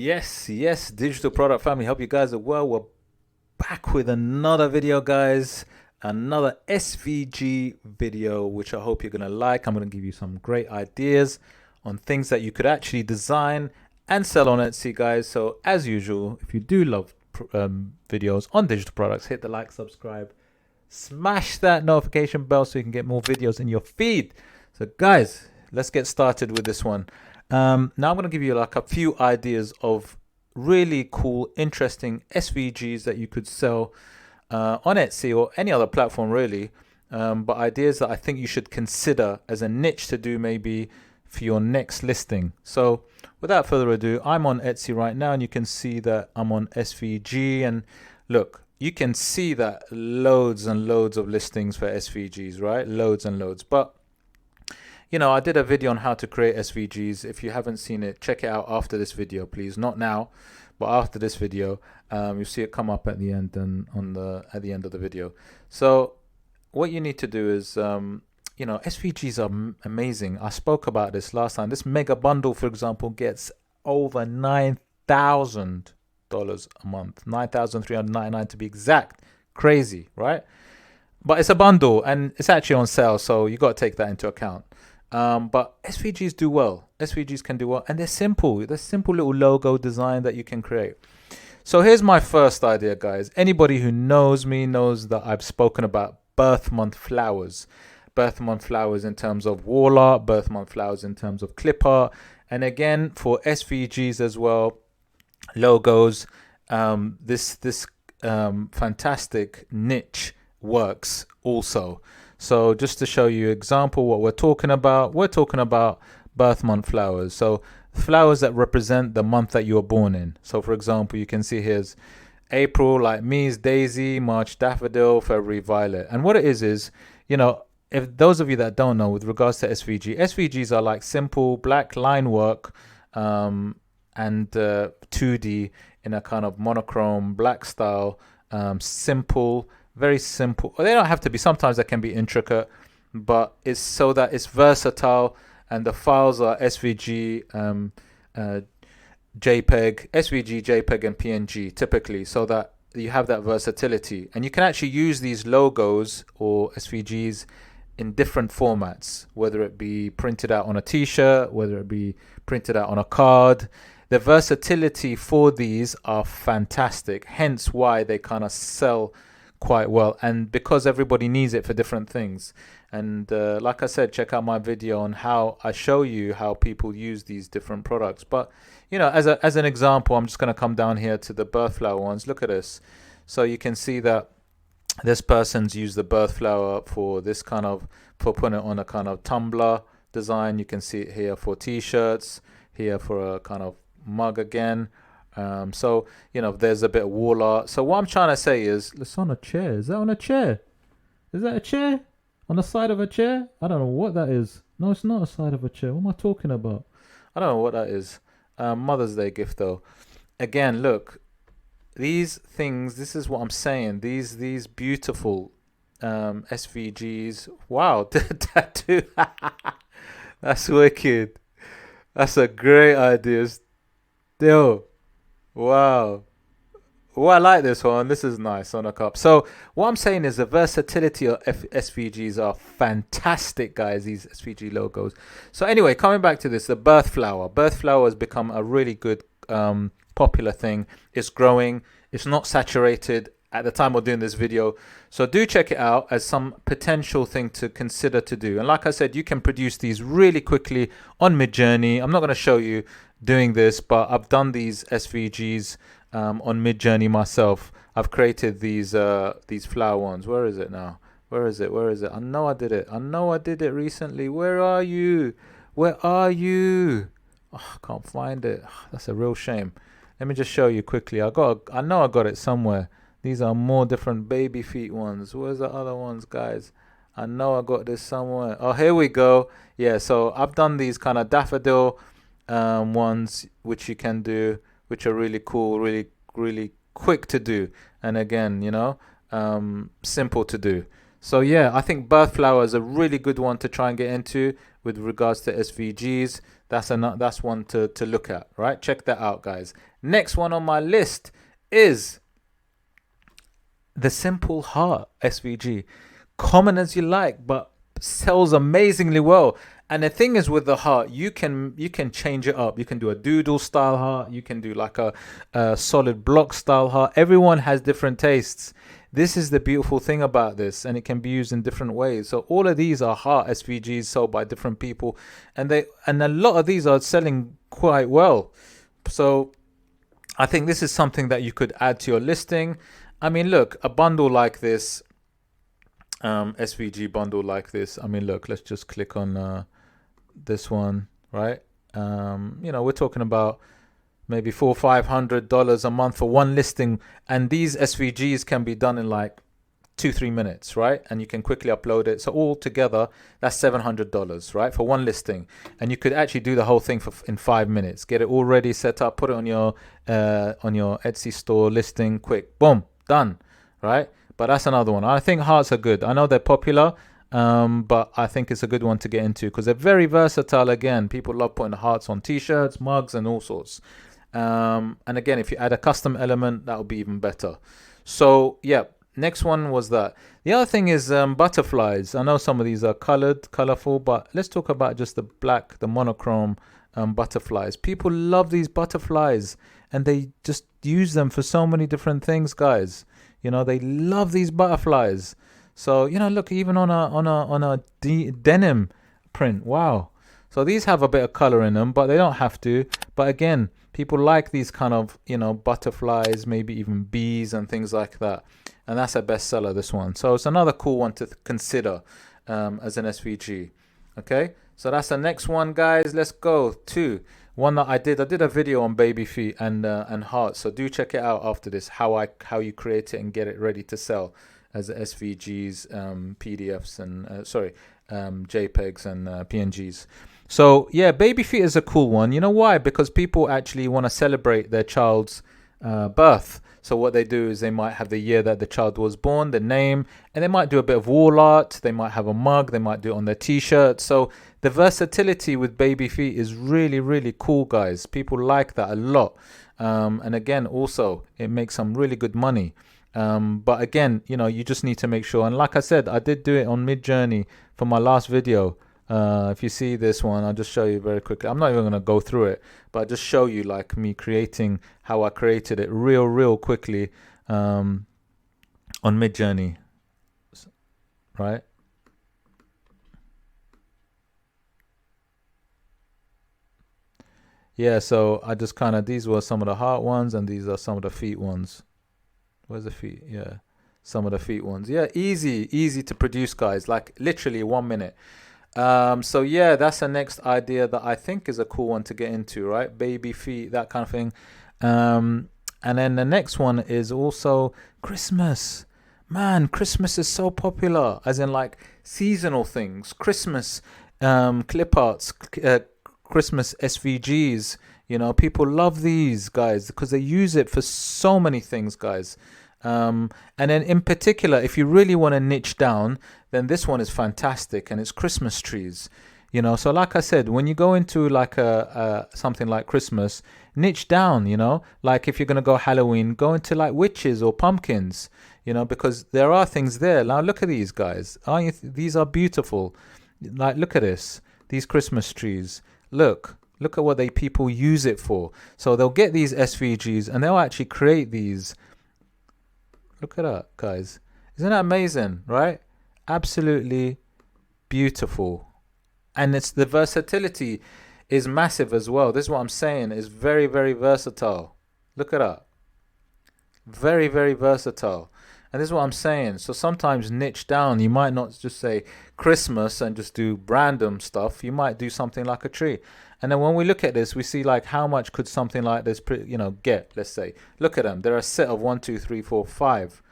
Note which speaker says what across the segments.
Speaker 1: Yes, digital product family. Hope you guys are well. We're back with another video, guys. Another SVG video, which I hope you're going to like. I'm going to give you some great ideas on things that you could actually design and sell on Etsy, guys. So, as usual, if you do love videos on digital products, hit the like, subscribe, smash that notification bell so you can get more videos in your feed. So, guys, let's get started with this one. Now I'm going to give you like a few ideas of really cool, interesting SVGs that you could sell on Etsy or any other platform, really. But ideas that I think you should consider as a niche to do maybe for your next listing. So without further ado, I'm on Etsy right now, and you can see that I'm on SVG. And look, you can see that loads and loads of listings for SVGs, right? Loads and loads. But I did a video on how to create SVGs. If you haven't seen it, check it out after this video, please. Not now, but after this video. You'll see it come up at the end and at the end of the video. So what you need to do is, SVGs are amazing. I spoke about this last time. This mega bundle, for example, gets over $9,000 a month, 9,399 to be exact. Crazy, right? But it's a bundle and it's actually on sale, so you got to take that into account. But SVGs do well. SVGs can do well, and they're simple. They're simple little logo design that you can create. So here's my first idea, guys. Anybody who knows me knows that I've spoken about birth month flowers. Birth month flowers in terms of wall art, birth month flowers in terms of clip art, and again for SVGs as well, logos. This fantastic niche works also. So just to show you example what we're talking about birth month flowers. So flowers that represent the month that you were born in. So for example, you can see here's April, like me, is daisy, March daffodil, February violet. And what it is, if those of you that don't know, with regards to SVGs are like simple black line work and 2D in a kind of monochrome black style, simple, very simple. They don't have to be. Sometimes they can be intricate, but it's so that it's versatile, and the files are SVG, JPEG, SVG, JPEG, and PNG typically, so that you have that versatility, and you can actually use these logos or SVGs in different formats, whether it be printed out on a t-shirt, whether it be printed out on a card. The versatility for these are fantastic, hence why they kind of sell quite well, and because everybody needs it for different things. And like I said, check out my video on how I show you how people use these different products. But as an example, I'm just going to come down here to the birth flower ones. Look at this. So you can see that this person's used the birth flower for putting it on a kind of tumbler design. You can see it here for t-shirts, here for a kind of mug again. So there's a bit of wall art. So what I'm trying to say is, it's on a chair. Is that on a chair? Is that a chair? On the side of a chair? I don't know what that is. No, it's not a side of a chair. What am I talking about? I don't know what that is. Mother's Day gift though. Again, look, these things. This is what I'm saying. These beautiful SVGs. Wow, the tattoo. That's wicked. That's a great idea. Still. Wow. Oh, I like this one. This is nice on a cup. So what I'm saying is the versatility of SVGs are fantastic, guys, these SVG logos. So anyway, coming back to this, the birth flower. Birth flower has become a really good popular thing. It's growing. It's not saturated at the time of doing this video. So do check it out as some potential thing to consider to do. And like I said, you can produce these really quickly on Midjourney. I'm not going to show you doing this, but I've done these SVGs on Midjourney myself. I've created these flower ones. Where is it now? Where is it? I know I did it recently. Where are you? Oh, I can't find it. That's a real shame. Let me just show you quickly. I know I got it somewhere. These are more different baby feet ones. Where's the other ones, guys? I know I got this somewhere. Oh, here we go. Yeah, so I've done these kind of daffodil ones, which you can do, which are really cool, really quick to do, and again, simple to do. So yeah, I think birth flower is a really good one to try and get into with regards to SVGs. That's one to look at, right? Check that out, guys. Next one on my list is the simple heart SVG. Common as you like, but sells amazingly well. And the thing is with the heart, you can change it up. You can do a doodle style heart. You can do like a solid block style heart. Everyone has different tastes. This is the beautiful thing about this, and it can be used in different ways. So all of these are heart SVGs sold by different people, and a lot of these are selling quite well. So I think this is something that you could add to your listing. I mean, look, a bundle like this, SVG bundle like this. I mean, look, let's just click on this one, right? We're talking about maybe $400-500 a month for one listing, and these SVGs can be done in like 2-3 minutes, right? And you can quickly upload it. So all together, that's $700, right, for one listing. And you could actually do the whole thing in 5 minutes. Get it all ready, set up, put it on your Etsy store listing, quick, boom, done, right? But that's another one. I think hearts are good. I know they're popular, but I think it's a good one to get into because they're very versatile. Again, people love putting hearts on t-shirts, mugs, and all sorts. And again, if you add a custom element, that would be even better. So yeah, next one was that. The other thing is butterflies. I know some of these are colorful, but let's talk about just the black, the monochrome butterflies. People love these butterflies, and they just use them for so many different things, guys. They love these butterflies. So look, even on a denim print, wow. So these have a bit of color in them, but they don't have to. But again, people like these kind of butterflies, maybe even bees and things like that, and that's a bestseller, this one. So it's another cool one to consider as an SVG. Okay, so that's the next one, guys. Let's go to one that I did a video on baby feet and hearts, so do check it out after this, how you create it and get it ready to sell as SVGs, PDFs, and JPEGs and PNGs. So yeah, baby feet is a cool one. You know why? Because people actually want to celebrate their child's birth. So what they do is they might have the year that the child was born, the name, and they might do a bit of wall art. They might have a mug. They might do it on their t-shirt. So the versatility with baby feet is really, really cool, guys. People like that a lot. And again, also, it makes some really good money. But again, you just need to make sure. And like I said, I did do it on Midjourney for my last video. If you see this one, I'll just show you very quickly. I'm not even going to go through it, but I'll just show you like me creating how I created it real quickly on Midjourney, right? Yeah, so I just these were some of the heart ones, and these are some of the feet ones. Where's the feet? Yeah, some of the feet ones. Yeah, easy to produce, guys, like literally 1 minute. So yeah, that's the next idea that I think is a cool one to get into, right? Baby feet, that kind of thing. And then the next one is also Christmas. Man, Christmas is so popular, as in like seasonal things. Christmas clip arts, Christmas SVGs. People love these, guys, because they use it for so many things, guys. And then in particular, if you really want to niche down, then this one is fantastic, and it's Christmas trees. So like I said, when you go into like a something like Christmas, niche down. Like if you're gonna go Halloween, go into like witches or pumpkins. Because there are things there. Now look at these, guys. These are beautiful. Like look at this. These Christmas trees. Look at what people use it for. So they'll get these SVGs and they'll actually create these. Look at that, guys. Isn't that amazing, right? Absolutely beautiful. And it's the versatility is massive as well. This is what I'm saying, is very, very versatile. Look at that. Very, very versatile. And this is what I'm saying. So sometimes niche down. You might not just say Christmas and just do random stuff. You might do something like a tree. And then when we look at this, we see like how much could something like this, get, let's say. Look at them. There are a set of 1, 2, 3, 4, 5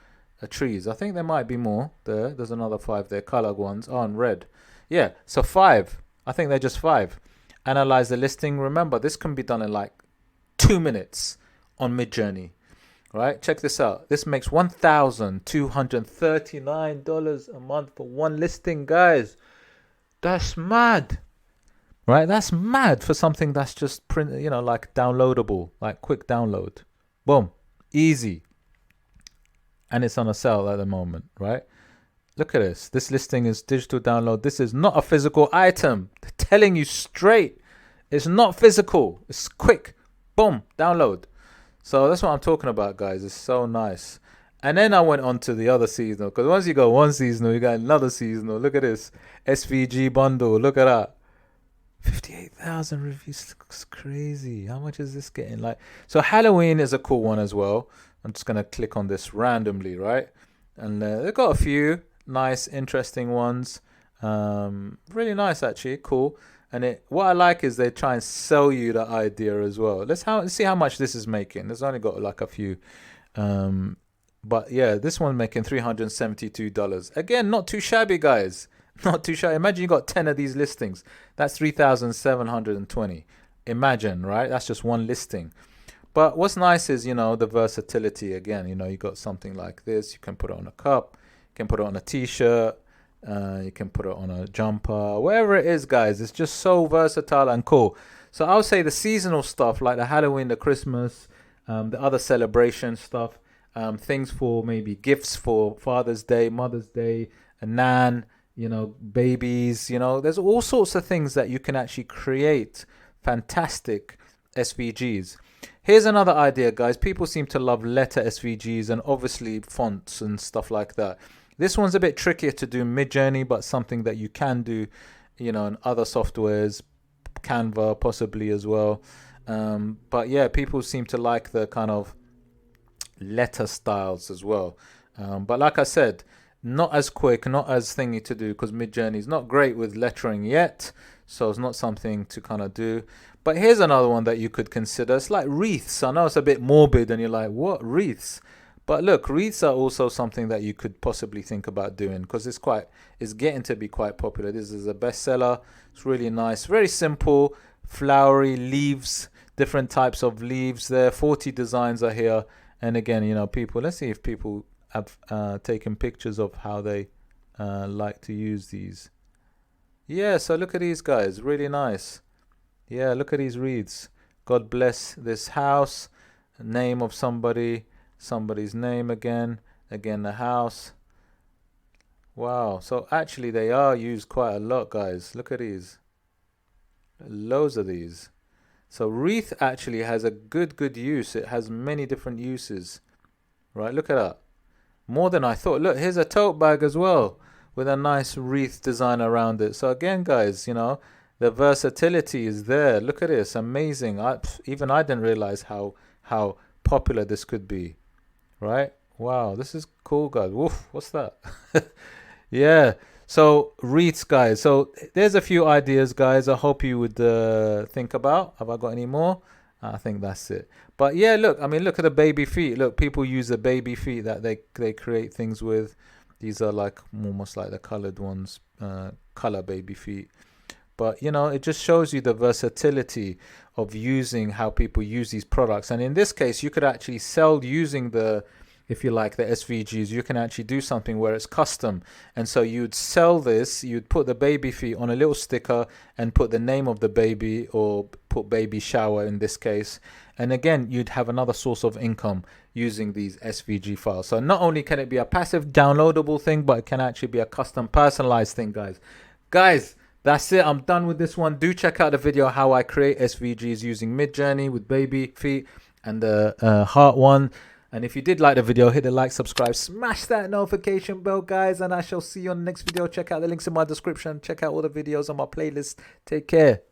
Speaker 1: trees. I think there might be more there. There's another 5 there, colored ones. Oh, and red. Yeah, so 5. I think they're just 5. Analyze the listing. Remember, this can be done in like 2 minutes on Midjourney. right? Check this out. This makes $1,239 a month for one listing, guys. That's mad, right? That's mad for something that's just print, like downloadable, like quick download. Boom, easy. And it's on a sale at the moment, right? Look at this. This listing is digital download. This is not a physical item. They're telling you straight. It's not physical. It's quick. Boom, download. So that's what I'm talking about, guys. It's so nice. And then I went on to the other seasonal, because once you go one seasonal, you got another seasonal. Look at this SVG bundle. Look at that. 58,000 reviews. Looks crazy. How much is this getting? So Halloween is a cool one as well. I'm just going to click on this randomly, right? And they've got a few nice, interesting ones. Really nice, actually. Cool. And what I like is they try and sell you the idea as well. Let's see how much this is making. There's only got like a few. But yeah, this one's making $372. Again, not too shabby, guys. Not too shabby. Imagine you got 10 of these listings. That's 3,720. Imagine, right? That's just one listing. But what's nice is, the versatility. Again, you got something like this. You can put it on a cup. You can put it on a t-shirt. You can put it on a jumper, wherever it is, guys. It's just so versatile and cool. So I would say the seasonal stuff, like the Halloween, the Christmas, the other celebration stuff, things for maybe gifts for Father's Day, Mother's Day, a nan, babies, there's all sorts of things that you can actually create fantastic SVGs. Here's another idea, guys. People seem to love letter SVGs and obviously fonts and stuff like that. This one's a bit trickier to do in Midjourney, but something that you can do, in other softwares, CANVA possibly as well. But yeah, people seem to like the kind of letter styles as well. But like I said, not as quick, not as thingy to do, because Midjourney is not great with lettering yet. So it's not something to kind of do. But here's another one that you could consider. It's like wreaths. I know it's a bit morbid and you're like, what, wreaths? But look, wreaths are also something that you could possibly think about doing, because it's getting to be quite popular. This is a bestseller. It's really nice, very simple, flowery leaves, different types of leaves there. 40 designs are here. And again, let's see if people have taken pictures of how they like to use these. Yeah, so look at these guys, really nice. Yeah, look at these wreaths. God bless this house, name of somebody's name again, the house. Wow, so actually they are used quite a lot, guys. Look at these, loads of these. So wreath actually has a good use. It has many different uses, right? Look at that, more than I thought. Look, here's a tote bag as well with a nice wreath design around it. So again, guys, the versatility is there. Look at this, amazing. Even I didn't realize how popular this could be. Right? Wow, this is cool, guys. Woof, what's that? Yeah, so wreaths, guys. So there's a few ideas, guys. I hope you would think about. Have I got any more? I think that's it. But yeah, look at the baby feet. Look, people use the baby feet that they create things with. These are like almost like the colored ones, color baby feet. But it just shows you the versatility of using how people use these products. And in this case, you could actually sell using if you like, the SVGs. You can actually do something where it's custom. And so you'd sell this, you'd put the baby feet on a little sticker and put the name of the baby, or put baby shower in this case. And again, you'd have another source of income using these SVG files. So not only can it be a passive downloadable thing, but it can actually be a custom personalized thing, guys. That's it. I'm done with this one. Do check out the video how I create SVGs using Midjourney with baby feet and the heart one. And if you did like the video, hit the like, subscribe, smash that notification bell, guys. And I shall see you on the next video. Check out the links in my description. Check out all the videos on my playlist. Take care.